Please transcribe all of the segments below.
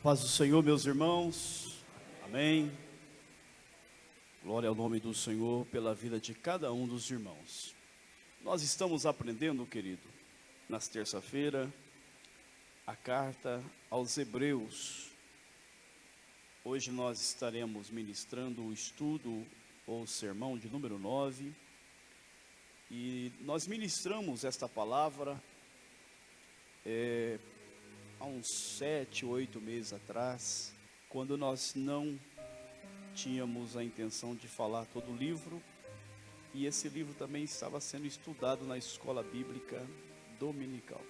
Paz do Senhor, meus irmãos, amém. Glória ao nome do Senhor pela vida de cada um dos irmãos. Nós estamos aprendendo, querido, nas terça-feira, a carta aos Hebreus. Hoje nós estaremos ministrando o estudo ou sermão de número 9. E nós ministramos esta palavra há uns 7, 8 meses atrás, quando nós não tínhamos a intenção de falar todo o livro, e esse livro também estava sendo estudado na escola bíblica dominical.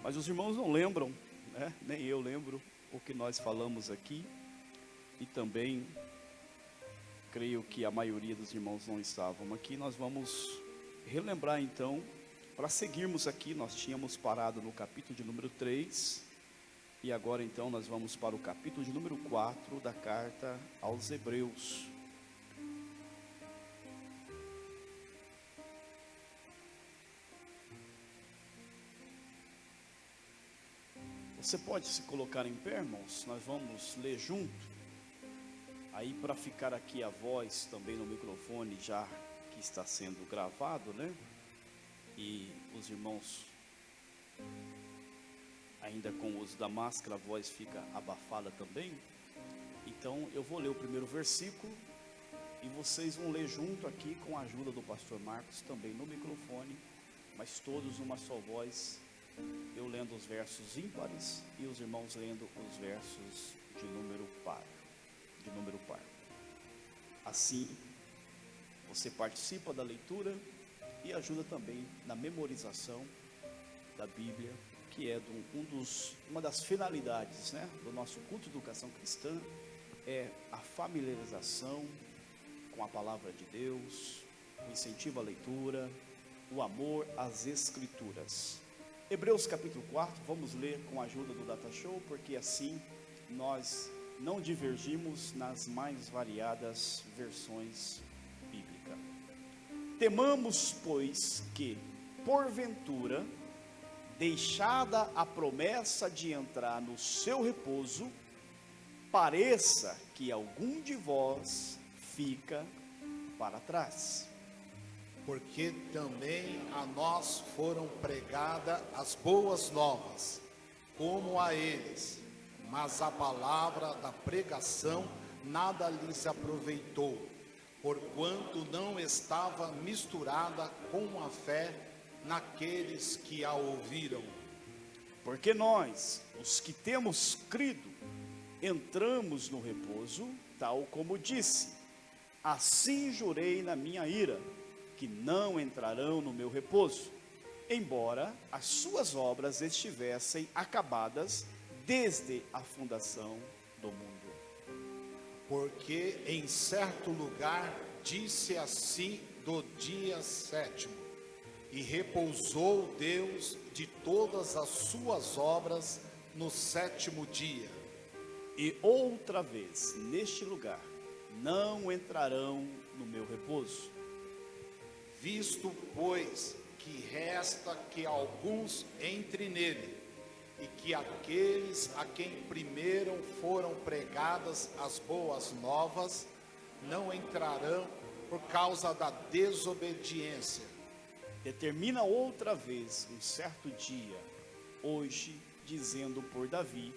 Mas os irmãos não lembram, né? Nem eu lembro o que nós falamos aqui, e também creio que a maioria dos irmãos não estavam aqui. Nós vamos relembrar então. Para seguirmos aqui, nós tínhamos parado no capítulo de número 3, e agora então nós vamos para o capítulo de número 4 da carta aos Hebreus. Você pode se colocar em pé, irmãos? Nós vamos ler junto. Aí, para ficar aqui a voz também no microfone, já que está sendo gravado, né? E os irmãos, ainda com o uso da máscara, a voz fica abafada também. Então eu vou ler o primeiro versículo e vocês vão ler junto aqui com a ajuda do pastor Marcos também no microfone, mas todos numa só voz, eu lendo os versos ímpares e os irmãos lendo os versos de número par. Assim, você participa da leitura e ajuda também na memorização da Bíblia, que é uma das finalidades, né, do nosso culto de educação cristã, é a familiarização com a palavra de Deus, o incentivo à leitura, o amor às Escrituras. Hebreus capítulo 4, vamos ler com a ajuda do Data Show, porque assim nós não divergimos nas mais variadas versões bíblicas. Temamos, pois, que, porventura, deixada a promessa de entrar no seu repouso, pareça que algum de vós fica para trás. Porque também a nós foram pregadas as boas novas, como a eles, mas a palavra da pregação nada lhes aproveitou, porquanto não estava misturada com a fé naqueles que a ouviram. Porque nós, os que temos crido, entramos no repouso, tal como disse: assim jurei na minha ira, que não entrarão no meu repouso, embora as suas obras estivessem acabadas desde a fundação do mundo. Porque em certo lugar disse assim do dia 7º, e repousou Deus de todas as suas obras no 7º dia. E outra vez, neste lugar, não entrarão no meu repouso. Visto, pois, que resta que alguns entrem nele, e que aqueles a quem primeiro foram pregadas as boas novas, não entrarão por causa da desobediência. Determina outra vez um certo dia, hoje, dizendo por Davi,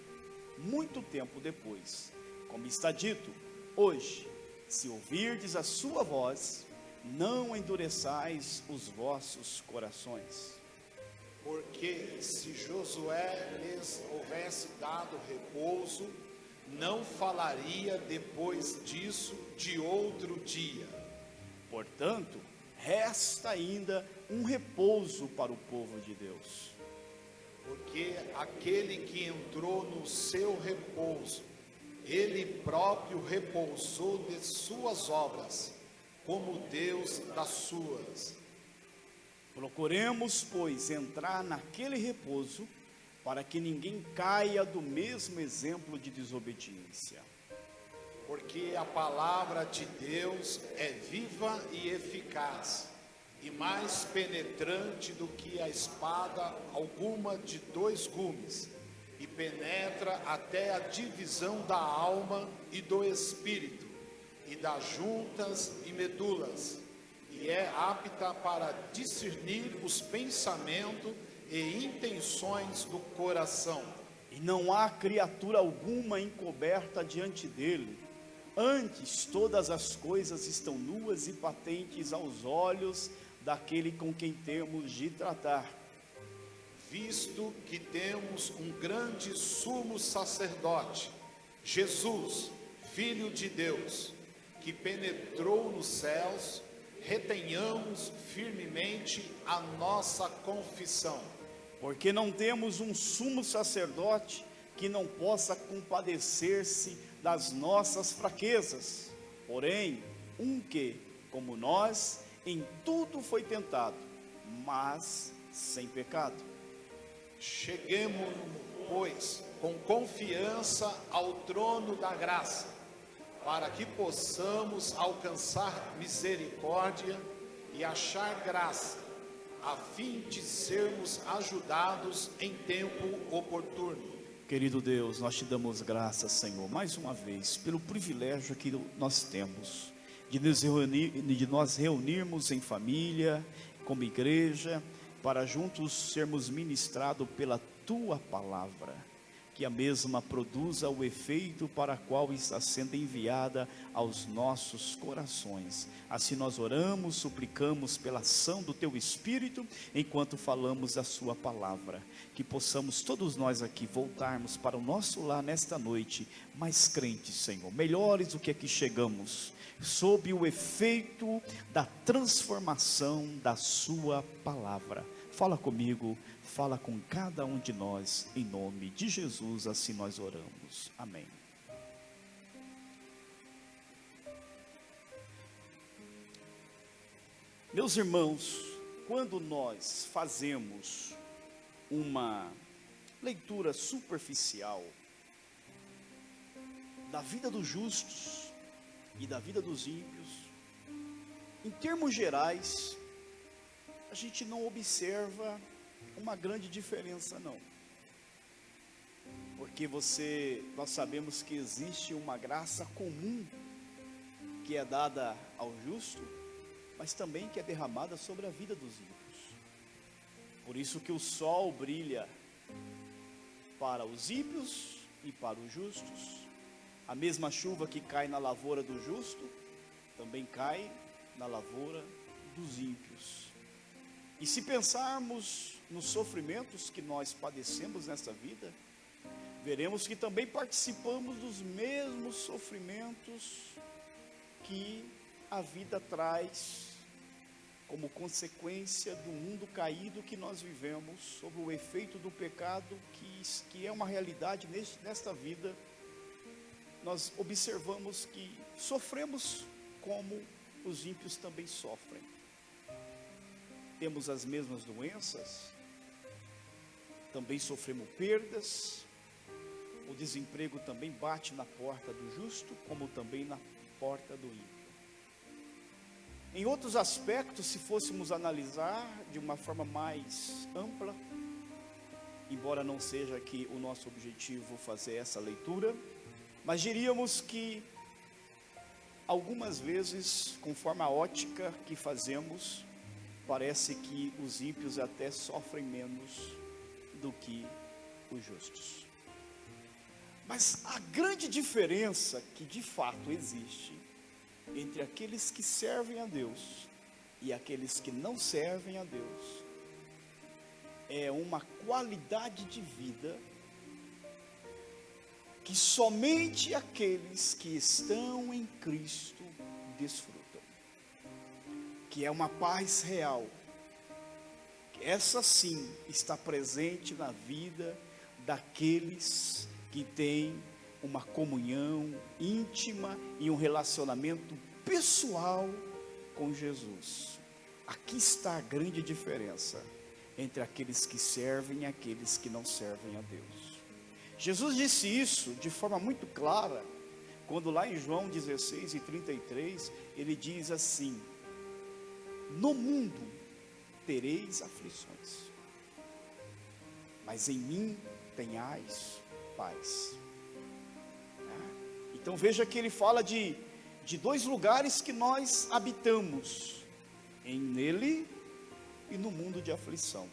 muito tempo depois, como está dito, hoje, se ouvirdes a sua voz, não endureçais os vossos corações. Porque se Josué lhes houvesse dado repouso, não falaria depois disso de outro dia. Portanto, resta ainda um repouso para o povo de Deus. Porque aquele que entrou no seu repouso, ele próprio repousou de suas obras, como Deus das suas. Procuremos, pois, entrar naquele repouso, para que ninguém caia do mesmo exemplo de desobediência. Porque a palavra de Deus é viva e eficaz, e mais penetrante do que a espada alguma de 2 gumes, e penetra até a divisão da alma e do espírito, e das juntas e medulas, e é apta para discernir os pensamentos e intenções do coração. E não há criatura alguma encoberta diante dele. Antes, todas as coisas estão nuas e patentes aos olhos daquele com quem temos de tratar. Visto que temos um grande sumo sacerdote, Jesus, Filho de Deus, que penetrou nos céus, retenhamos firmemente a nossa confissão. Porque não temos um sumo sacerdote que não possa compadecer-se das nossas fraquezas, porém, um que, como nós, em tudo foi tentado, mas sem pecado. Cheguemos, pois, com confiança ao trono da graça, para que possamos alcançar misericórdia e achar graça, a fim de sermos ajudados em tempo oportuno. Querido Deus, nós te damos graças, Senhor, mais uma vez, pelo privilégio que nós temos de nós reunirmos em família, como igreja, para juntos sermos ministrados pela tua palavra, que a mesma produza o efeito para qual está sendo enviada aos nossos corações. Assim nós oramos, suplicamos pela ação do teu Espírito, enquanto falamos a sua palavra, que possamos todos nós aqui voltarmos para o nosso lar nesta noite, mais crentes, Senhor, melhores do que aqui chegamos, sob o efeito da transformação da sua palavra. Fala comigo, fala com cada um de nós, em nome de Jesus, assim nós oramos, amém. Meus irmãos, quando nós fazemos uma leitura superficial da vida dos justos e da vida dos ímpios, em termos gerais, a gente não observa uma grande diferença não, porque nós sabemos que existe uma graça comum que é dada ao justo, mas também que é derramada sobre a vida dos ímpios. Por isso que o sol brilha para os ímpios e para os justos. A mesma chuva que cai na lavoura do justo também cai na lavoura dos ímpios. E se pensarmos nos sofrimentos que nós padecemos nesta vida, veremos que também participamos dos mesmos sofrimentos que a vida traz como consequência do mundo caído que nós vivemos, sob o efeito do pecado que é uma realidade nesta vida. Nós observamos que sofremos como os ímpios também sofrem. Temos as mesmas doenças, também sofremos perdas, o desemprego também bate na porta do justo, como também na porta do ímpio. Em outros aspectos, se fôssemos analisar de uma forma mais ampla, embora não seja aqui o nosso objetivo fazer essa leitura, mas diríamos que algumas vezes, conforme a ótica que fazemos, parece que os ímpios até sofrem menos do que os justos. Mas a grande diferença que de fato existe entre aqueles que servem a Deus e aqueles que não servem a Deus é uma qualidade de vida que somente aqueles que estão em Cristo desfrutam, que é uma paz real, que essa sim está presente na vida daqueles que têm uma comunhão íntima e um relacionamento pessoal com Jesus. Aqui está a grande diferença entre aqueles que servem e aqueles que não servem a Deus. Jesus disse isso de forma muito clara, quando lá em João 16:33, ele diz assim: no mundo tereis aflições, mas em mim tenhais paz. Então veja que ele fala de dois lugares que nós habitamos, nele e no mundo de aflição.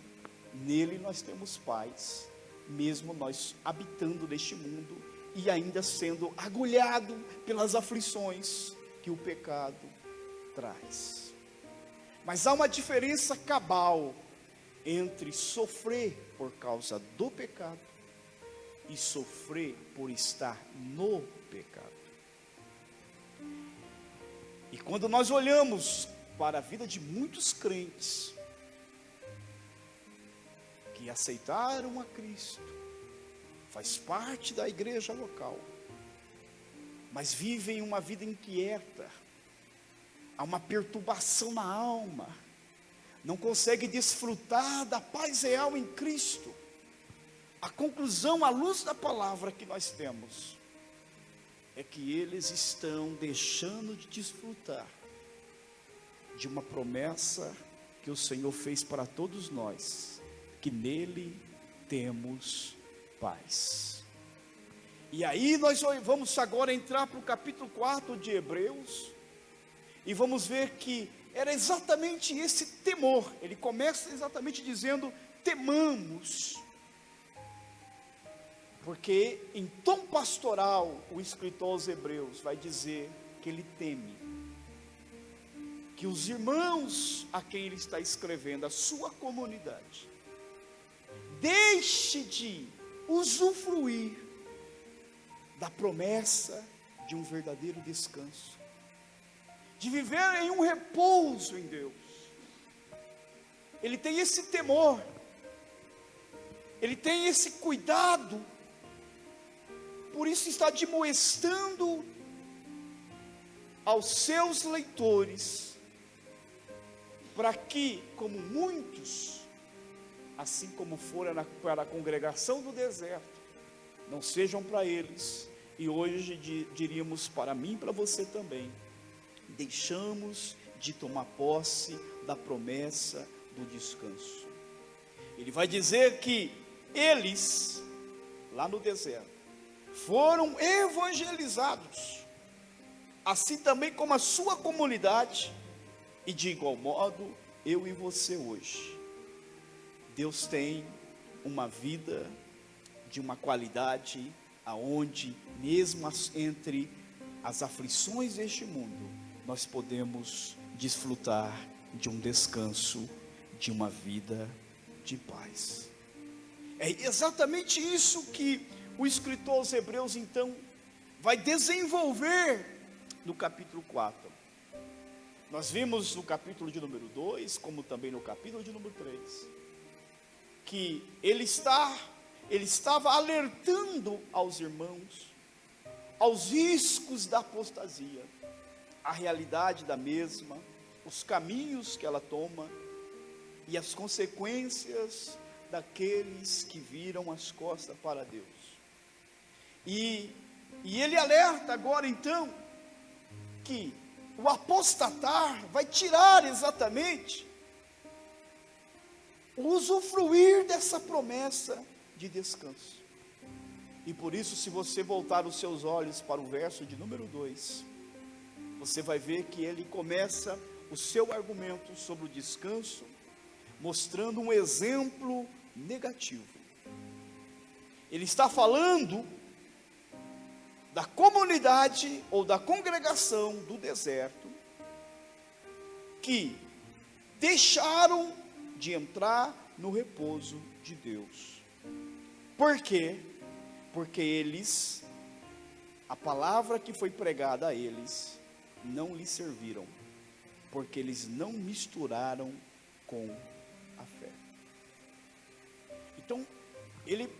Nele nós temos paz, mesmo nós habitando neste mundo e ainda sendo agulhado pelas aflições que o pecado traz. Mas há uma diferença cabal entre sofrer por causa do pecado e sofrer por estar no pecado. E quando nós olhamos para a vida de muitos crentes que aceitaram a Cristo, faz parte da igreja local, mas vivem uma vida inquieta, há uma perturbação na alma, não conseguem desfrutar da paz real em Cristo. A conclusão, à luz da palavra que nós temos, é que eles estão deixando de desfrutar de uma promessa que o Senhor fez para todos nós, que nele temos paz. E aí nós vamos agora entrar para o capítulo 4 de Hebreus, e vamos ver que era exatamente esse temor. Ele começa exatamente dizendo: temamos, porque em tom pastoral o escritor aos Hebreus vai dizer que ele teme que os irmãos a quem ele está escrevendo, a sua comunidade, deixe de usufruir da promessa de um verdadeiro descanso, de viver em um repouso em Deus. Ele tem esse temor, ele tem esse cuidado, por isso está admoestando aos seus leitores, para que, como muitos, assim como fora para a congregação do deserto, não sejam para eles, e hoje diríamos para mim e para você também, deixamos de tomar posse da promessa do descanso. Ele vai dizer que eles, lá no deserto, foram evangelizados, assim também como a sua comunidade, e de igual modo, eu e você hoje. Deus tem uma vida de uma qualidade, aonde mesmo entre as aflições deste mundo, nós podemos desfrutar de um descanso, de uma vida de paz. É exatamente isso que o escritor aos Hebreus então vai desenvolver no capítulo 4. Nós vimos no capítulo de número 2, como também no capítulo de número 3, que ele estava alertando aos irmãos aos riscos da apostasia, a realidade da mesma, os caminhos que ela toma e as consequências daqueles que viram as costas para Deus. E ele alerta agora então que o apostatar vai tirar exatamente o usufruir dessa promessa de descanso. E por isso, se você voltar os seus olhos para o verso de número 2, você vai ver que ele começa o seu argumento sobre o descanso, mostrando um exemplo negativo. Ele está falando da comunidade ou da congregação do deserto, que deixaram de entrar no repouso de Deus. Por quê? Porque eles, a palavra que foi pregada a eles, não lhes serviram, porque eles não misturaram com a fé. Então,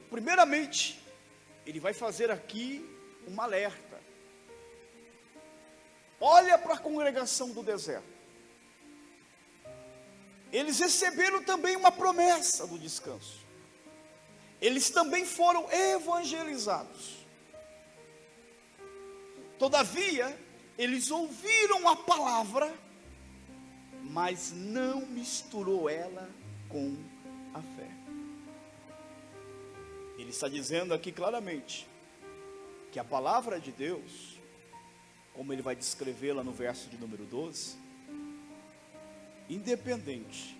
primeiramente, ele vai fazer aqui um alerta. Olha para a congregação do deserto. Eles receberam também uma promessa do descanso. Eles também foram evangelizados. Todavia, eles ouviram a palavra, mas não misturou ela com a fé. Ele está dizendo aqui claramente que a palavra de Deus, como ele vai descrevê-la no verso de número 12, independente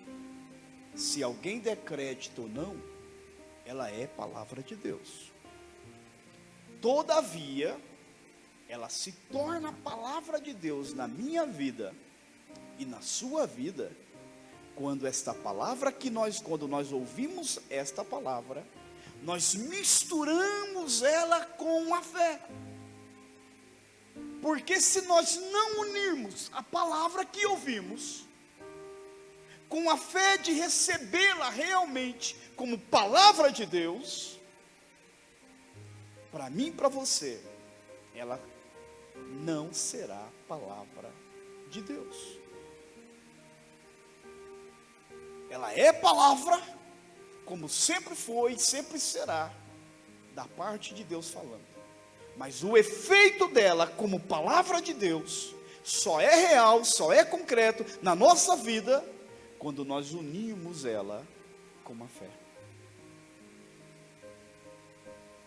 se alguém der crédito ou não, ela é palavra de Deus. Todavia, ela se torna palavra de Deus na minha vida e na sua vida, quando esta palavra quando nós ouvimos esta palavra, nós misturamos ela com a fé. Porque se nós não unirmos a palavra que ouvimos com a fé de recebê-la realmente como palavra de Deus, para mim e para você, ela não será palavra de Deus. Ela é palavra, como sempre foi e sempre será, da parte de Deus falando. Mas o efeito dela como palavra de Deus só é real, só é concreto na nossa vida quando nós unimos ela com a fé.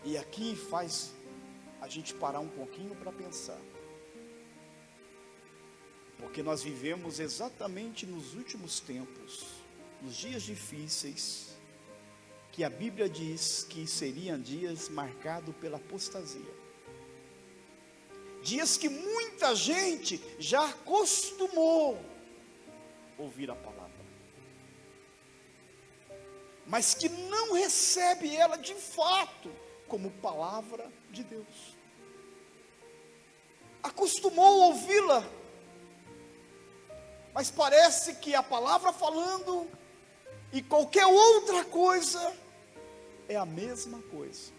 E aqui faz a gente parar um pouquinho para pensar. Porque nós vivemos exatamente nos últimos tempos, nos dias difíceis, que a Bíblia diz que seriam dias marcados pela apostasia. Dias que muita gente já acostumou ouvir a palavra, mas que não recebe ela de fato como palavra de Deus. Acostumou a ouvi-la, mas parece que a palavra falando e qualquer outra coisa é a mesma coisa.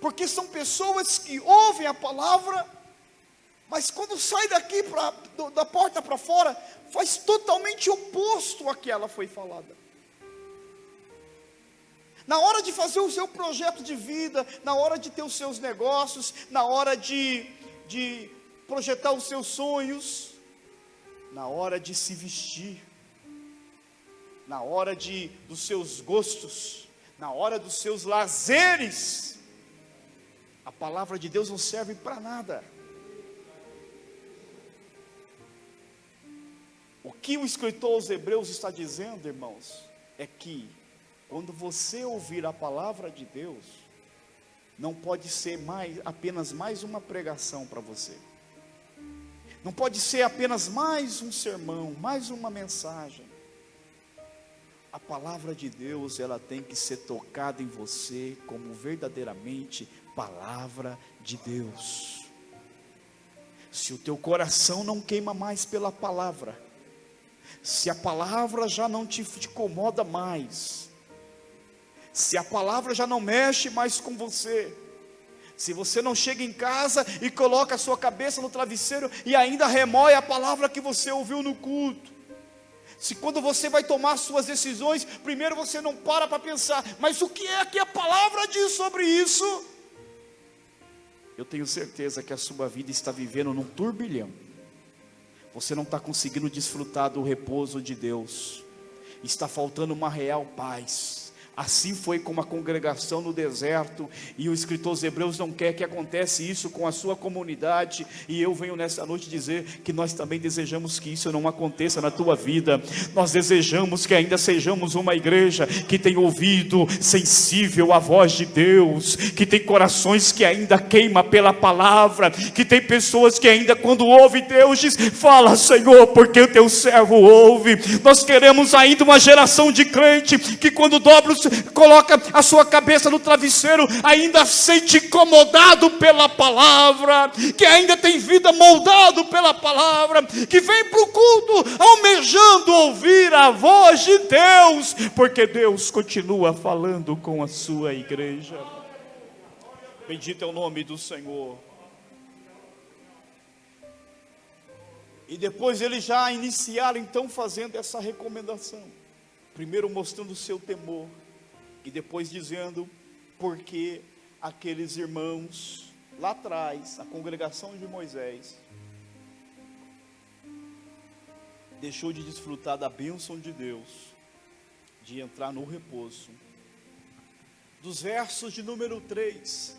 Porque são pessoas que ouvem a palavra, mas quando sai daqui da porta para fora, faz totalmente oposto a que ela foi falada. Na hora de fazer o seu projeto de vida, na hora de ter os seus negócios, na hora de projetar os seus sonhos, na hora de se vestir, na hora dos seus gostos, na hora dos seus lazeres, a palavra de Deus não serve para nada. O que o escritor aos Hebreus está dizendo, irmãos, é que quando você ouvir a palavra de Deus, não pode ser apenas mais uma pregação para você. Não pode ser apenas mais um sermão, mais uma mensagem. A palavra de Deus, ela tem que ser tocada em você como verdadeiramente palavra de Deus. Se o teu coração não queima mais pela palavra, se a palavra já não te incomoda mais, se a palavra já não mexe mais com você, se você não chega em casa e coloca a sua cabeça no travesseiro e ainda remoe a palavra que você ouviu no culto, se quando você vai tomar suas decisões, primeiro você não para pensar, mas o que é que a palavra diz sobre isso? Eu tenho certeza que a sua vida está vivendo num turbilhão. Você não está conseguindo desfrutar do repouso de Deus. Está faltando uma real paz. Assim foi com a congregação no deserto, e o escritor aos Hebreus não quer que aconteça isso com a sua comunidade, e eu venho nessa noite dizer que nós também desejamos que isso não aconteça na tua vida. Nós desejamos que ainda sejamos uma igreja que tem ouvido sensível à voz de Deus, que tem corações que ainda queima pela palavra, que tem pessoas que ainda quando ouve Deus diz, fala Senhor, porque o teu servo ouve. Nós queremos ainda uma geração de crente que quando dobra coloca a sua cabeça no travesseiro, ainda sente incomodado pela palavra, que ainda tem vida moldado pela palavra, que vem para o culto almejando ouvir a voz de Deus, porque Deus continua falando com a sua igreja. Bendito é o nome do Senhor. E depois eles já iniciaram então fazendo essa recomendação, primeiro mostrando o seu temor, e depois dizendo porque aqueles irmãos lá atrás, a congregação de Moisés, deixou de desfrutar da bênção de Deus, de entrar no repouso, dos versos de número 3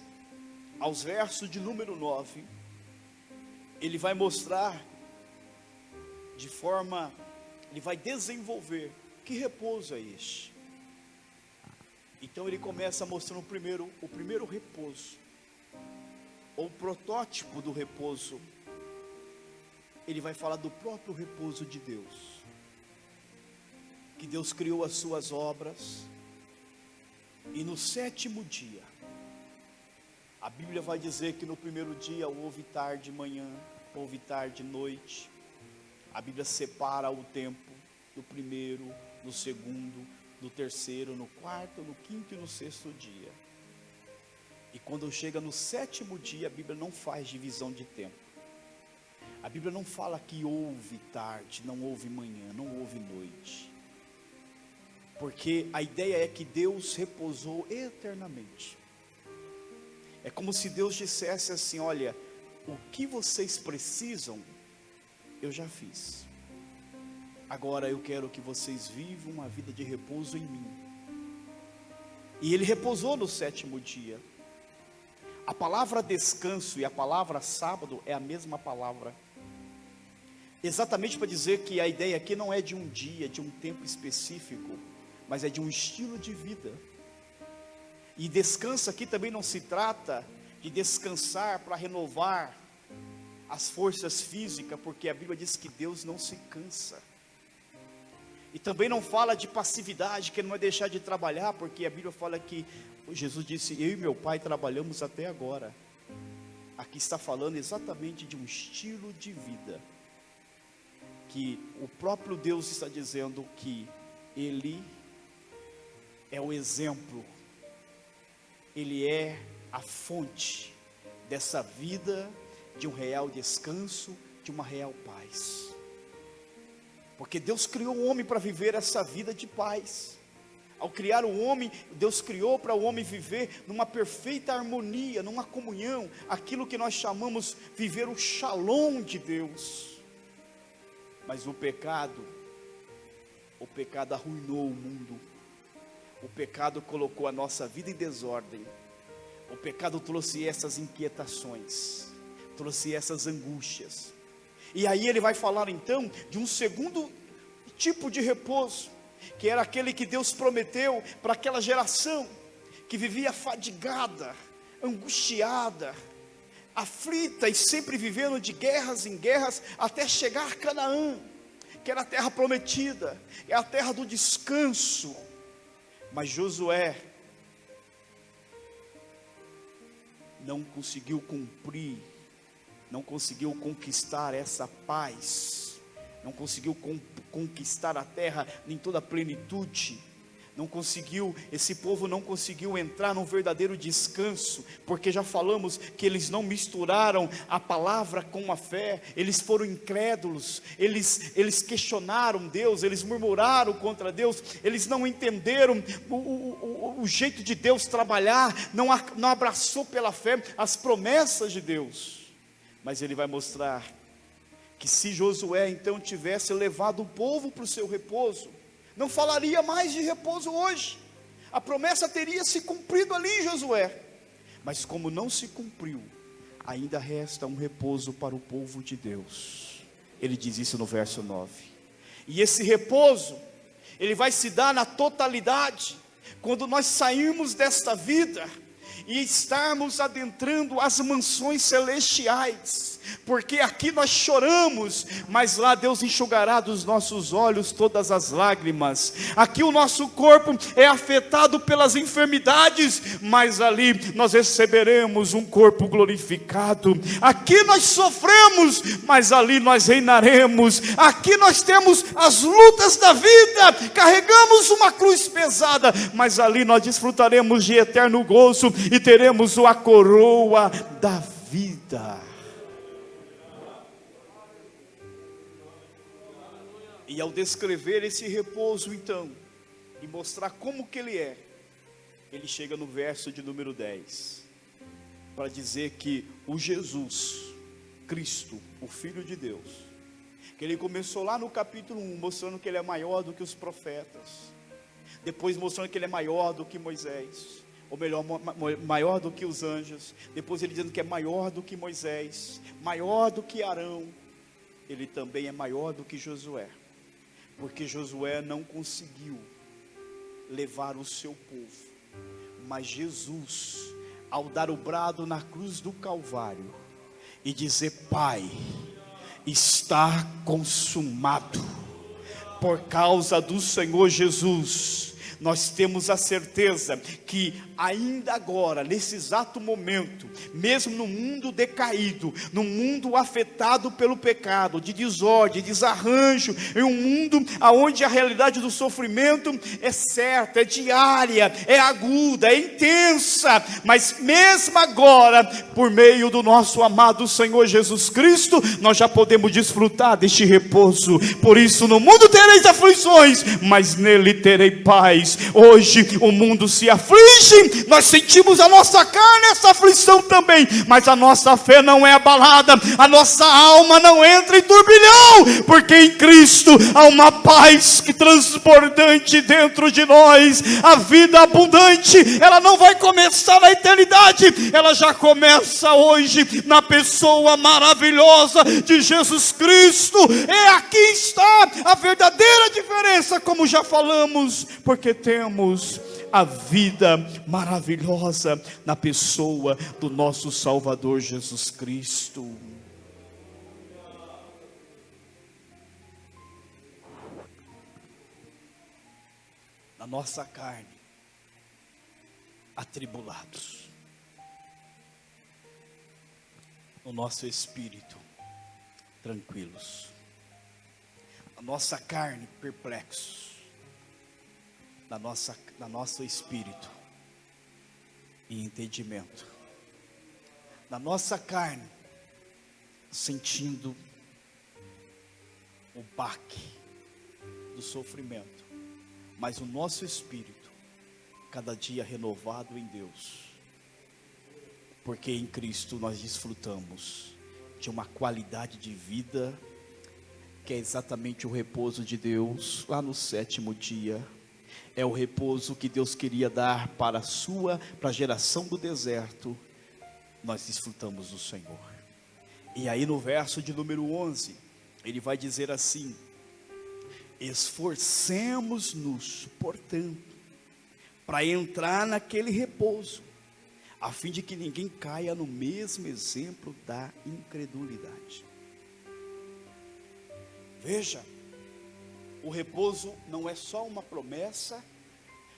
aos versos de número 9, ele vai mostrar ele vai desenvolver que repouso é este. Então ele começa mostrando o primeiro repouso, ou o protótipo do repouso. Ele vai falar do próprio repouso de Deus, que Deus criou as suas obras, e no 7º dia, a Bíblia vai dizer que no primeiro dia houve tarde e manhã, houve tarde e noite. A Bíblia separa o tempo do primeiro, do segundo, do terceiro, no quarto, no quinto e no 6º dia. E quando chega no 7º dia, a Bíblia não faz divisão de tempo. A Bíblia não fala que houve tarde, não houve manhã, não houve noite. Porque a ideia é que Deus repousou eternamente. É como se Deus dissesse assim: olha, o que vocês precisam, eu já fiz. Agora eu quero que vocês vivam uma vida de repouso em mim. E ele repousou no 7º dia. A palavra descanso e a palavra sábado é a mesma palavra. Exatamente para dizer que a ideia aqui não é de um dia, de um tempo específico, mas é de um estilo de vida. E descanso aqui também não se trata de descansar para renovar as forças físicas, porque a Bíblia diz que Deus não se cansa. E também não fala de passividade, que não é deixar de trabalhar, porque a Bíblia fala que Jesus disse: eu e meu pai trabalhamos até agora. Aqui está falando exatamente de um estilo de vida, que o próprio Deus está dizendo que Ele é o exemplo, Ele é a fonte dessa vida, de um real descanso, de uma real paz. Porque Deus criou o homem para viver essa vida de paz. Ao criar o homem, Deus criou para o homem viver numa perfeita harmonia, numa comunhão, aquilo que nós chamamos viver o shalom de Deus. Mas o pecado arruinou o mundo. O pecado colocou a nossa vida em desordem. O pecado trouxe essas inquietações, trouxe essas angústias. E aí ele vai falar então de um segundo tipo de repouso, que era aquele que Deus prometeu para aquela geração que vivia fadigada, angustiada, aflita e sempre vivendo de guerras em guerras, até chegar a Canaã, que era a terra prometida, é a terra do descanso. Mas Josué não conseguiu cumprir, não conseguiu conquistar essa paz, não conseguiu conquistar a terra em toda a plenitude, esse povo não conseguiu entrar num verdadeiro descanso, porque já falamos que eles não misturaram a palavra com a fé, eles foram incrédulos, eles questionaram Deus, eles murmuraram contra Deus, eles não entenderam o jeito de Deus trabalhar, não abraçou pela fé as promessas de Deus. Mas ele vai mostrar que se Josué então tivesse levado o povo para o seu repouso, não falaria mais de repouso hoje. A promessa teria se cumprido ali em Josué. Mas como não se cumpriu, ainda resta um repouso para o povo de Deus. Ele diz isso no verso 9. E esse repouso, ele vai se dar na totalidade, quando nós sairmos desta vida e estarmos adentrando as mansões celestiais, porque aqui nós choramos, mas lá Deus enxugará dos nossos olhos todas as lágrimas. Aqui o nosso corpo é afetado pelas enfermidades, mas ali nós receberemos um corpo glorificado. Aqui nós sofremos, mas ali nós reinaremos. Aqui nós temos as lutas da vida, carregamos uma cruz pesada, mas ali nós desfrutaremos de eterno gozo e teremos a coroa da vida. E ao descrever esse repouso então, e mostrar como que ele é, ele chega no verso de número 10, para dizer que o Jesus, Cristo, o Filho de Deus, que ele começou lá no capítulo 1, mostrando que ele é maior do que os profetas, depois mostrando que ele é maior do que Moisés, ou melhor, maior do que os anjos. Depois ele dizendo que é maior do que Moisés, maior do que Arão. Ele também é maior do que Josué, porque Josué não conseguiu levar o seu povo, mas Jesus, ao dar o brado na cruz do Calvário e dizer: Pai, está consumado, por causa do Senhor Jesus, nós temos a certeza que ainda agora, nesse exato momento, mesmo no mundo decaído, no mundo afetado pelo pecado, de desordem, desarranjo, em um mundo onde a realidade do sofrimento é certa, é diária, é aguda, é intensa, mas mesmo agora, por meio do nosso amado Senhor Jesus Cristo, nós já podemos desfrutar deste repouso. Por isso, no mundo tereis aflições, mas nele terei paz. Hoje o mundo se aflige, nós sentimos a nossa carne essa aflição também, mas a nossa fé não é abalada, a nossa alma não entra em turbilhão, porque em Cristo há uma paz que transbordante dentro de nós. A vida abundante, ela não vai começar na eternidade, ela já começa hoje, na pessoa maravilhosa de Jesus Cristo. E aqui está a verdadeira diferença, como já falamos, porque temos a vida maravilhosa na pessoa do nosso Salvador Jesus Cristo. Na nossa carne, atribulados, no nosso espírito, tranquilos, na nossa carne, perplexos, na nosso espírito e entendimento, na nossa carne, sentindo o baque do sofrimento, mas o nosso espírito, cada dia renovado em Deus, porque em Cristo nós desfrutamos de uma qualidade de vida, que é exatamente o repouso de Deus, lá no 7º dia. É o repouso que Deus queria dar para a geração do deserto. Nós desfrutamos do Senhor. E aí no verso de número 11, ele vai dizer assim: esforcemos-nos, portanto, para entrar naquele repouso, a fim de que ninguém caia no mesmo exemplo da incredulidade. Veja, o repouso não é só uma promessa,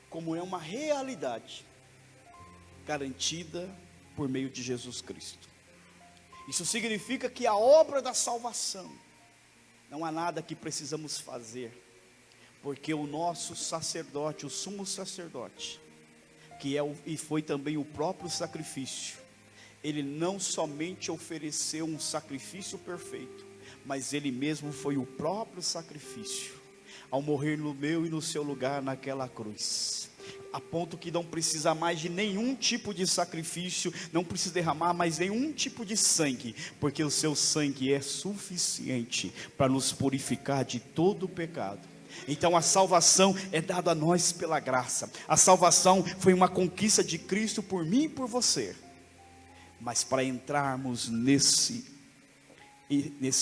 como é uma realidade garantida por meio de Jesus Cristo. Isso significa que a obra da salvação, não há nada que precisamos fazer, porque o nosso sacerdote, o sumo sacerdote, que é e foi também o próprio sacrifício, ele não somente ofereceu um sacrifício perfeito, mas ele mesmo foi o próprio sacrifício, ao morrer no meu e no seu lugar naquela cruz, a ponto que não precisa mais de nenhum tipo de sacrifício, não precisa derramar mais nenhum tipo de sangue, porque o seu sangue é suficiente para nos purificar de todo o pecado. Então a salvação é dada a nós pela graça, a salvação foi uma conquista de Cristo por mim e por você, mas para entrarmos nesse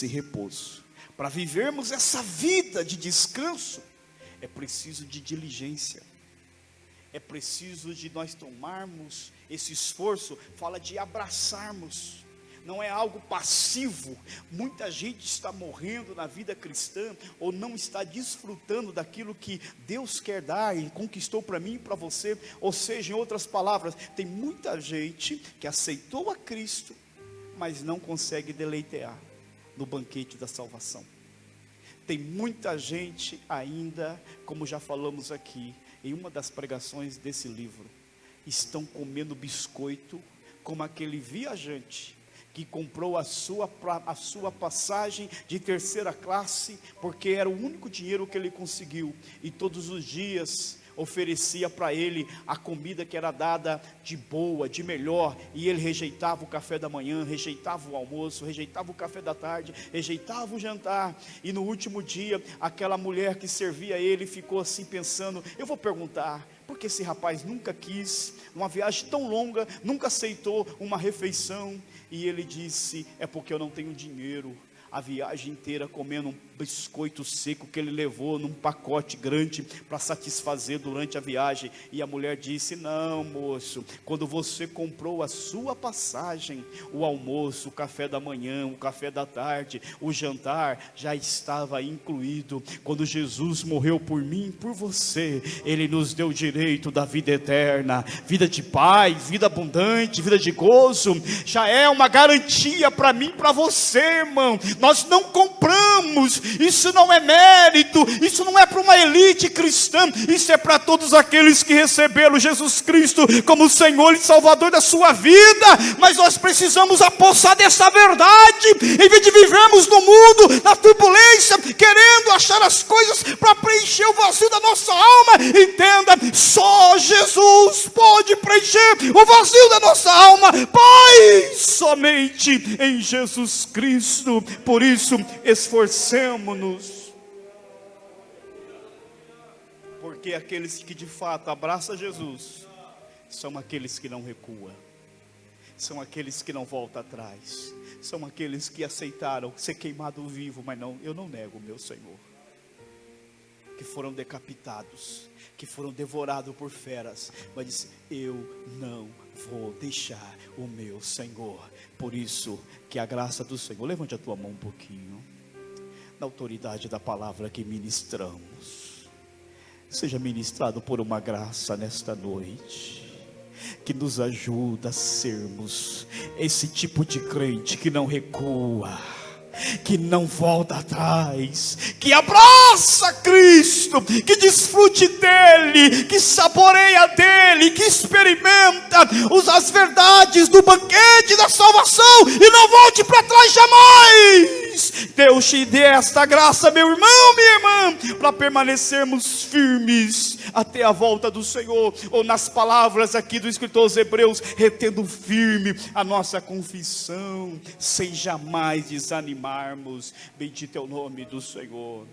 repouso, para vivermos essa vida de descanso, é preciso de diligência, é preciso de nós tomarmos esse esforço, fala de abraçarmos, não é algo passivo. Muita gente está morrendo na vida cristã, ou não está desfrutando daquilo que Deus quer dar e conquistou para mim e para você. Ou seja, em outras palavras, tem muita gente que aceitou a Cristo, mas não consegue deleitar no banquete da salvação. Tem muita gente ainda, como já falamos aqui, em uma das pregações desse livro, estão comendo biscoito, como aquele viajante que comprou a sua passagem de terceira classe, porque era o único dinheiro que ele conseguiu, e todos os dias oferecia para ele a comida que era dada de boa, de melhor, e ele rejeitava o café da manhã, rejeitava o almoço, rejeitava o café da tarde, rejeitava o jantar, e no último dia, aquela mulher que servia ele ficou assim pensando: eu vou perguntar, por porque esse rapaz nunca quis, numa viagem tão longa, nunca aceitou uma refeição. E ele disse: é porque eu não tenho dinheiro. A viagem inteira comendo um biscoito seco que ele levou num pacote grande para satisfazer durante a viagem. E a mulher disse: não, moço, quando você comprou a sua passagem, o almoço, o café da manhã, o café da tarde, o jantar já estava incluído. Quando Jesus morreu por mim e por você, Ele nos deu o direito da vida eterna, vida de paz, vida abundante, vida de gozo. Já é uma garantia para mim e para você, irmão. Nós não compramos, isso não é mérito, isso não é para uma elite cristã, isso é para todos aqueles que receberam Jesus Cristo como Senhor e Salvador da sua vida. Mas nós precisamos apossar dessa verdade, em vez de vivermos no mundo, na turbulência, querendo achar as coisas para preencher o vazio da nossa alma. Entenda, só Jesus pode preencher o vazio da nossa alma, Pai, somente em Jesus Cristo. Por isso, esforcemos-nos, porque aqueles que de fato abraçam Jesus são aqueles que não recuam, são aqueles que não voltam atrás, são aqueles que aceitaram ser queimado vivo, mas não, eu não nego o meu Senhor, que foram decapitados, que foram devorados por feras, mas disse: eu não vou deixar o meu Senhor. Por isso que a graça do Senhor, levante a tua mão um pouquinho, na autoridade da palavra que ministramos, seja ministrado por uma graça nesta noite, que nos ajuda a sermos esse tipo de crente que não recua, que não volta atrás, que abraça Cristo, que desfrute dele, que saboreia dele, que experimenta as verdades do banquete da salvação e não volte para trás jamais. Deus te dê esta graça, meu irmão, minha irmã, para permanecermos firmes até a volta do Senhor, ou nas palavras aqui do escritor aos Hebreus, retendo firme a nossa confissão, sem jamais desanimarmos. Bendito é o nome do Senhor.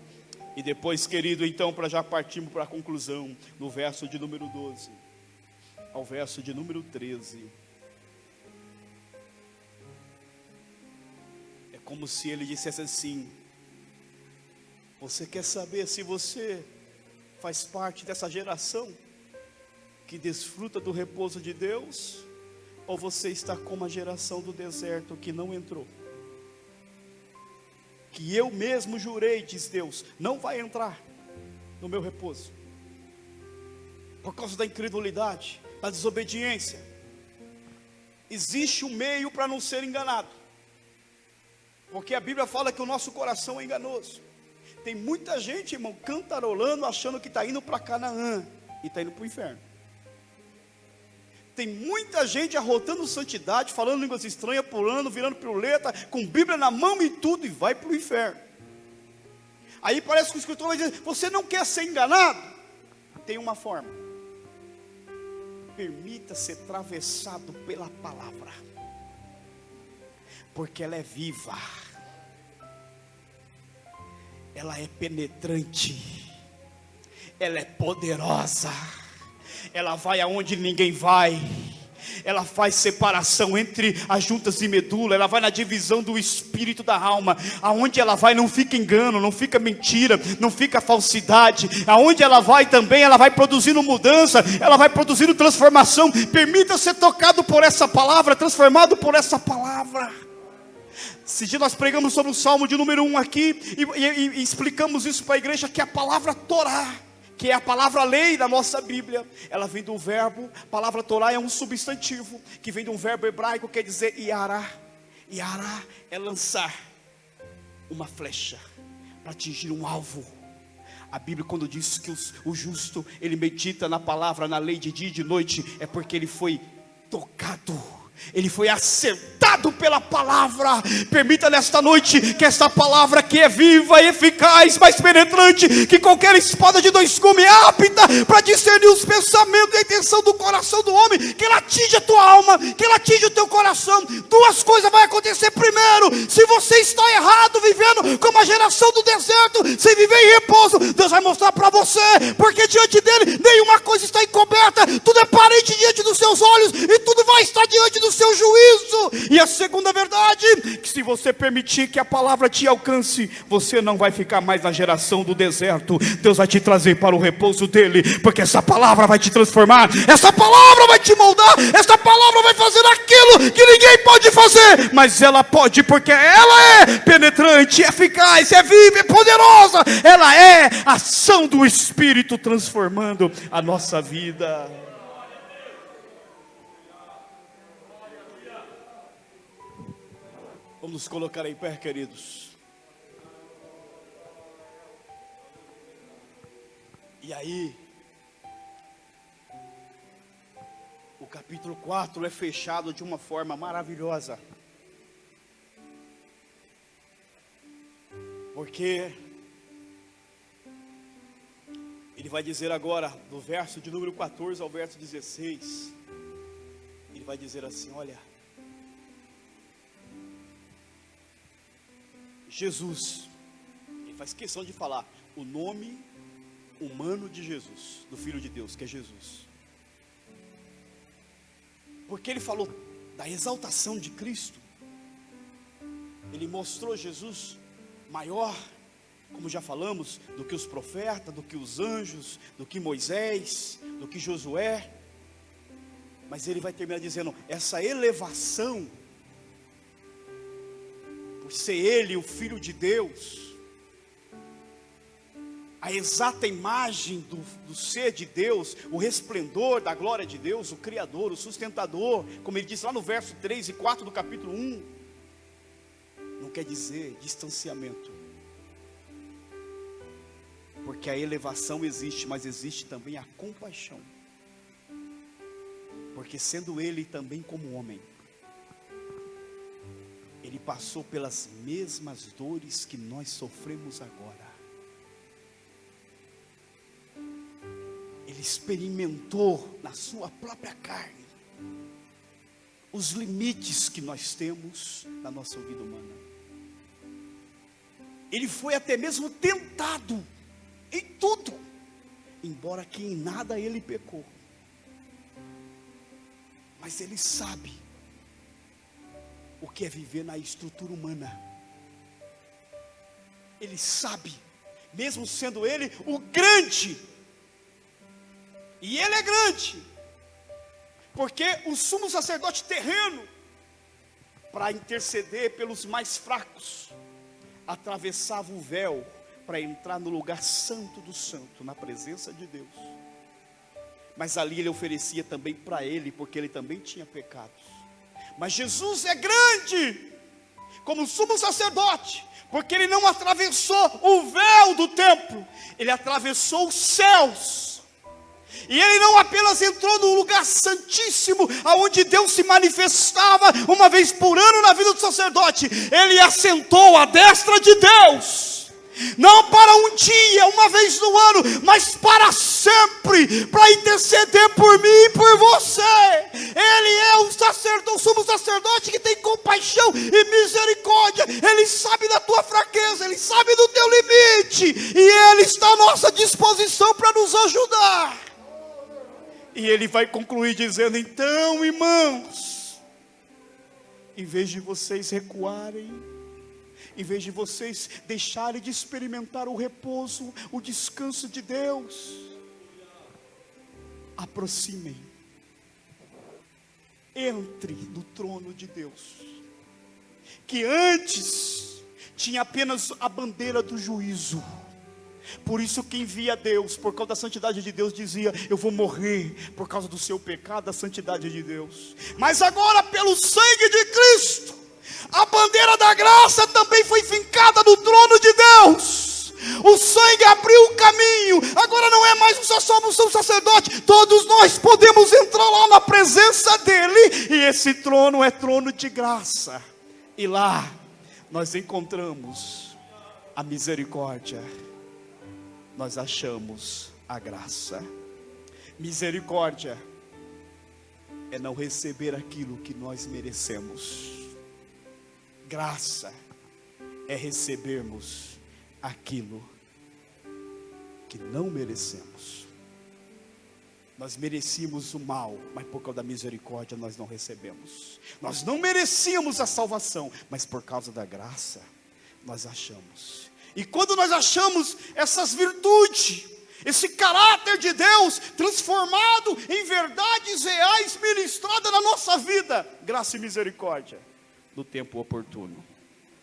E depois, querido, então, para já partirmos para a conclusão, no verso de número 12 ao verso de número 13, é como se ele dissesse assim: você quer saber se você faz parte dessa geração que desfruta do repouso de Deus, ou você está como a geração do deserto que não entrou? Que eu mesmo jurei, diz Deus, não vai entrar no meu repouso, por causa da incredulidade, da desobediência. Existe um meio para não ser enganado, porque a Bíblia fala que o nosso coração é enganoso. Tem muita gente, irmão, cantarolando, achando que está indo para Canaã e está indo para o inferno. Tem muita gente arrotando santidade, falando línguas estranhas, pulando, virando piruleta, com Bíblia na mão e tudo, e vai para o inferno. Aí parece que o escritor vai dizer: você não quer ser enganado? Tem uma forma: permita ser atravessado pela palavra, porque ela é viva, ela é penetrante, ela é poderosa, ela vai aonde ninguém vai, ela faz separação entre as juntas e medula, ela vai na divisão do espírito da alma. Aonde ela vai não fica engano, não fica mentira, não fica falsidade. Aonde ela vai também, ela vai produzindo mudança, ela vai produzindo transformação. Permita ser tocado por essa palavra, transformado por essa palavra. Esse dia nós pregamos sobre o Salmo de número 1 aqui, e explicamos isso para a igreja, que a palavra Torá, que é a palavra lei da nossa Bíblia, ela vem do verbo, a palavra Torá é um substantivo, que vem de um verbo hebraico, quer dizer Iará. Iará é lançar uma flecha, para atingir um alvo. A Bíblia, quando diz que o justo, ele medita na palavra, na lei de dia e de noite, é porque ele foi tocado, ele foi acertado tocado pela palavra. Permita nesta noite que esta palavra, que é viva, eficaz, mais penetrante que qualquer espada de dois gumes, apta para discernir os pensamentos e a intenção do coração do homem, que ela atinja a tua alma, que ela atinja o teu coração. Duas coisas vai acontecer. Primeiro, se você está errado, vivendo como a geração do deserto, sem viver em repouso, Deus vai mostrar para você, porque diante dele nenhuma coisa está encoberta, tudo é parente diante dos seus olhos, e tudo vai estar diante do seu juízo. E a segunda verdade, que se você permitir que a palavra te alcance, você não vai ficar mais na geração do deserto. Deus vai te trazer para o repouso dele, porque essa palavra vai te transformar, essa palavra vai te moldar, essa palavra vai fazer aquilo que ninguém pode fazer, mas ela pode, porque ela é penetrante, é eficaz, é viva, é poderosa. Ela é a ação do Espírito transformando a nossa vida. Vamos nos colocar em pé, queridos. E aí, o capítulo 4 é fechado de uma forma maravilhosa. Porque ele vai dizer agora, do verso de número 14 ao verso 16, ele vai dizer assim: olha, Jesus, ele faz questão de falar o nome humano de Jesus, do Filho de Deus, que é Jesus. Porque ele falou da exaltação de Cristo, ele mostrou Jesus maior, como já falamos, do que os profetas, do que os anjos, do que Moisés, do que Josué. Mas ele vai terminar dizendo, essa elevação, por ser ele o Filho de Deus, a exata imagem do ser de Deus, o resplendor da glória de Deus, o Criador, o sustentador, como ele diz lá no verso 3 e 4 do capítulo 1, não quer dizer distanciamento, porque a elevação existe, mas existe também a compaixão, porque sendo ele também como homem, ele passou pelas mesmas dores que nós sofremos agora. Ele experimentou na sua própria carne os limites que nós temos na nossa vida humana. Ele foi até mesmo tentado em tudo, embora que em nada ele pecou. Mas ele sabe o que é viver na estrutura humana. Ele sabe, mesmo sendo ele o grande, e ele é grande, porque o sumo sacerdote terreno, para interceder pelos mais fracos, atravessava o véu para entrar no lugar santo do santo, na presença de Deus. Mas ali ele oferecia também para ele, porque ele também tinha pecados. Mas Jesus é grande, como sumo sacerdote, porque ele não atravessou o véu do templo, ele atravessou os céus. E ele não apenas entrou no lugar santíssimo, aonde Deus se manifestava uma vez por ano na vida do sacerdote, ele assentou à destra de Deus, não para um dia, uma vez no ano, mas para sempre, para interceder por mim e por você. Ele é o sumo sacerdote que tem compaixão e misericórdia. Ele sabe da tua fraqueza, ele sabe do teu limite, e ele está à nossa disposição para nos ajudar. E ele vai concluir dizendo, então, irmãos, em vez de vocês recuarem, em vez de vocês deixarem de experimentar o repouso, o descanso de Deus, aproximem, entre no trono de Deus, que antes tinha apenas a bandeira do juízo. Por isso quem via Deus, por causa da santidade de Deus, dizia, eu vou morrer por causa do seu pecado, da santidade de Deus. Mas agora, pelo sangue de Cristo, a bandeira da graça também foi fincada no trono de Deus. O sangue abriu o caminho. Agora não é mais só somos um sacerdote. Todos nós podemos entrar lá na presença dele. E esse trono é trono de graça. E lá nós encontramos a misericórdia. Nós achamos a graça. Misericórdia é não receber aquilo que nós merecemos. Graça é recebermos aquilo que não merecemos. Nós merecíamos o mal, mas por causa da misericórdia nós não recebemos. Nós não merecíamos a salvação, mas por causa da graça nós achamos. E quando nós achamos essas virtudes, esse caráter de Deus transformado em verdades reais ministradas na nossa vida, graça e misericórdia, no tempo oportuno.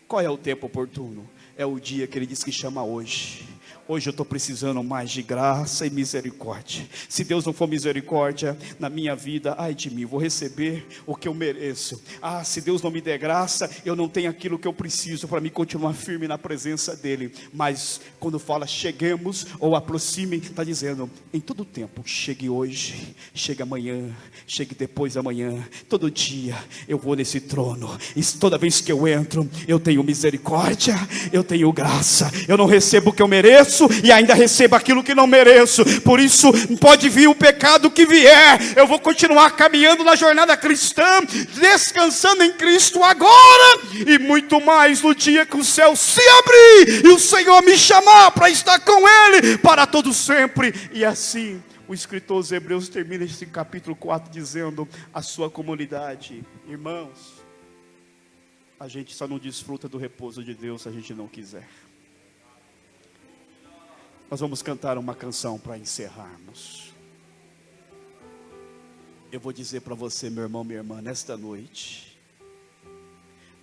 Qual é o tempo oportuno? É o dia que ele diz que chama hoje. Hoje eu estou precisando mais de graça e misericórdia. Se Deus não for misericórdia na minha vida, ai de mim, vou receber o que eu mereço. Se Deus não me der graça, eu não tenho aquilo que eu preciso para me continuar firme na presença dele. Mas quando fala cheguemos ou aproxime, está dizendo em todo tempo, chegue hoje, chegue amanhã, chegue depois da manhã. Todo dia eu vou nesse trono, e toda vez que eu entro, eu tenho misericórdia, eu tenho graça. Eu não recebo o que eu mereço e ainda recebo aquilo que não mereço. Por isso pode vir o pecado que vier, eu vou continuar caminhando na jornada cristã, descansando em Cristo agora e muito mais no dia que o céu se abrir e o Senhor me chamar para estar com Ele para todo sempre. E assim o escritor aos Hebreus termina esse capítulo 4 dizendo: a sua comunidade, irmãos, a gente só não desfruta do repouso de Deus se a gente não quiser. Nós vamos cantar uma canção para encerrarmos. Eu vou dizer para você, meu irmão, minha irmã, nesta noite,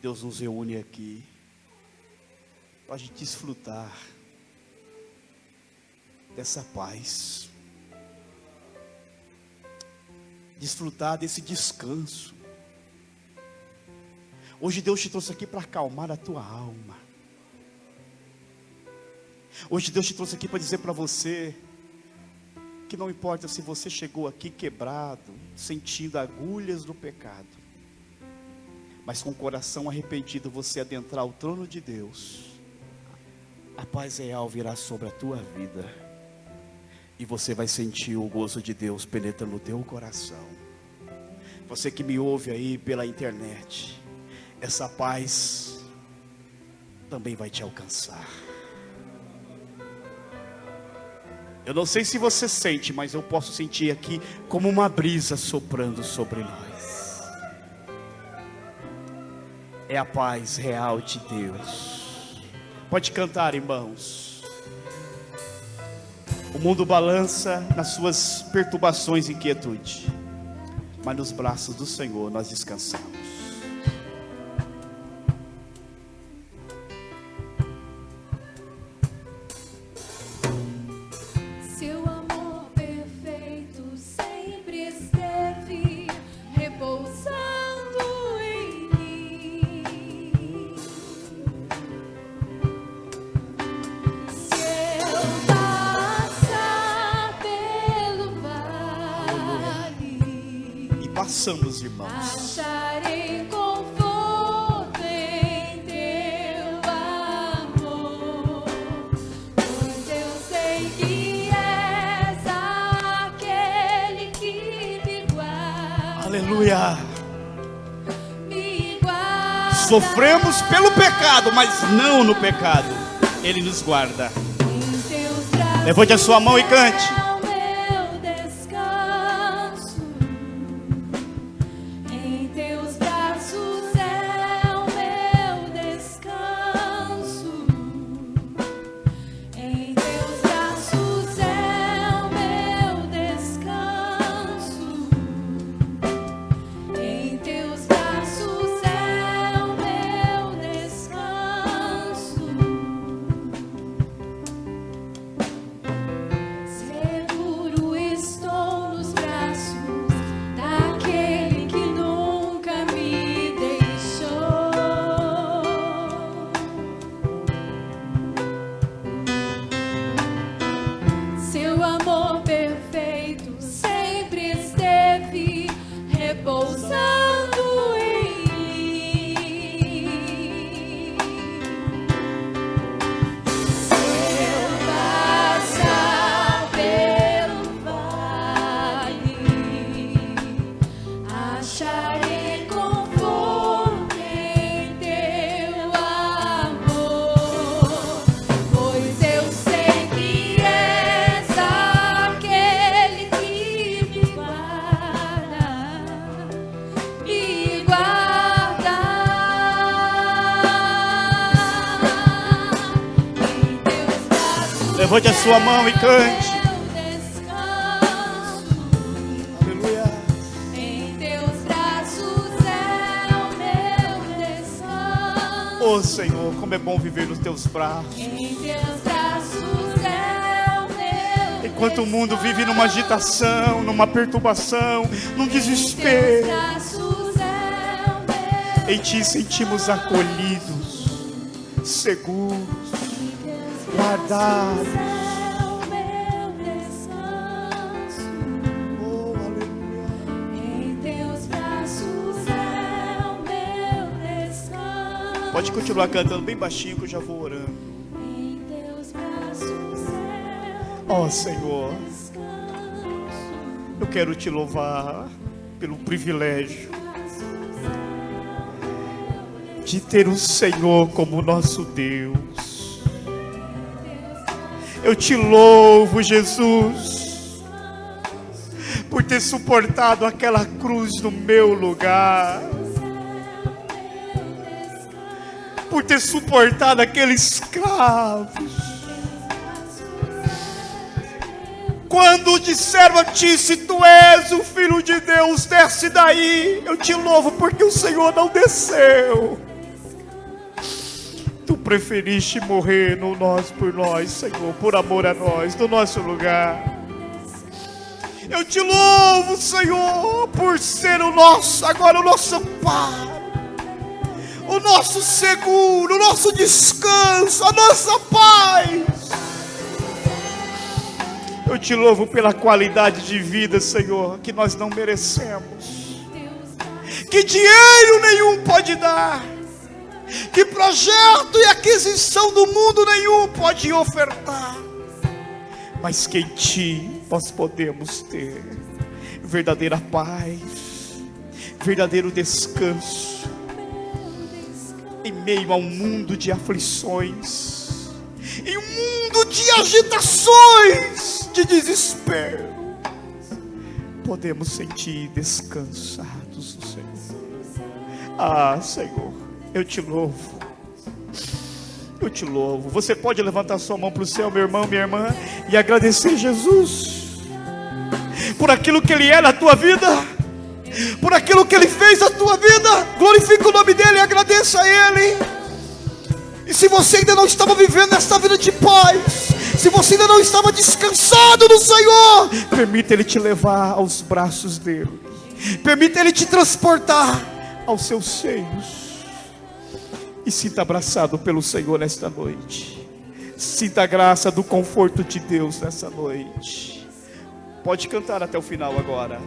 Deus nos reúne aqui para a gente desfrutar dessa paz, desfrutar desse descanso. Hoje Deus te trouxe aqui para acalmar a tua alma. Hoje Deus te trouxe aqui para dizer para você que não importa se você chegou aqui quebrado, sentindo agulhas do pecado, mas com o coração arrependido você adentrar o trono de Deus, a paz real virá sobre a tua vida e você vai sentir o gozo de Deus penetrando no teu coração. Você que me ouve aí pela internet, essa paz também vai te alcançar. Eu não sei se você sente, mas eu posso sentir aqui como uma brisa soprando sobre nós. É a paz real de Deus. Pode cantar, irmãos. O mundo balança nas suas perturbações e inquietude, mas nos braços do Senhor nós descansamos. Passamos, irmãos. Acharei conforto em teu amor, pois eu sei que és aquele que me guarda. Aleluia. Me guarda. Sofremos pelo pecado, mas não no pecado. Ele nos guarda. Em teus braços levante a sua mão e cante. Seu Levante a sua mão e cante. Meu descanso, Aleluia. em teus braços é o meu descanso. Oh Senhor, como é bom viver nos teus braços. Em teus braços é o meu Enquanto o mundo vive numa agitação, numa perturbação, num Em teus desespero, braços é o meu em Ti sentimos acolhidos, seguros, guardados. é o meu descanso. Oh, aleluia. Em teus braços é o meu descanso. Pode continuar cantando bem baixinho que eu já vou orando. Em teus braços é Oh Senhor, o descanso. eu quero Te louvar pelo privilégio de ter o Senhor como nosso Deus. Eu Te louvo, Jesus, por ter suportado aquela cruz no meu lugar, por ter suportado aqueles escravos. Quando disseram a Ti, se Tu és o Filho de Deus, desce daí. Eu Te louvo porque o Senhor não desceu. Tu preferiste morrer no nós por nós, Senhor, por amor a nós, no nosso lugar. Eu Te louvo, Senhor, por ser o nosso, agora o nosso Pai, o nosso seguro, o nosso descanso, a nossa paz. Eu Te louvo pela qualidade de vida, Senhor, que nós não merecemos, que dinheiro nenhum pode dar, que projeto e aquisição do mundo nenhum pode ofertar, mas que em Ti nós podemos ter verdadeira paz, verdadeiro descanso, em meio a um mundo de aflições, em um mundo de agitações, de desespero. Podemos sentir descansados no Senhor. Ah, Senhor, eu Te louvo. Eu Te louvo. Você pode levantar sua mão para o céu, meu irmão, minha irmã, e agradecer Jesus por aquilo que Ele é na tua vida, por aquilo que Ele fez na tua vida. Glorifica o nome dEle e agradeça a Ele. E se você ainda não estava vivendo esta vida de paz, se você ainda não estava descansado no Senhor, permita Ele te levar aos braços dEle, permita Ele te transportar aos seus seios. E sinta abraçado pelo Senhor nesta noite. Sinta a graça do conforto de Deus nessa noite. Pode cantar até o final agora.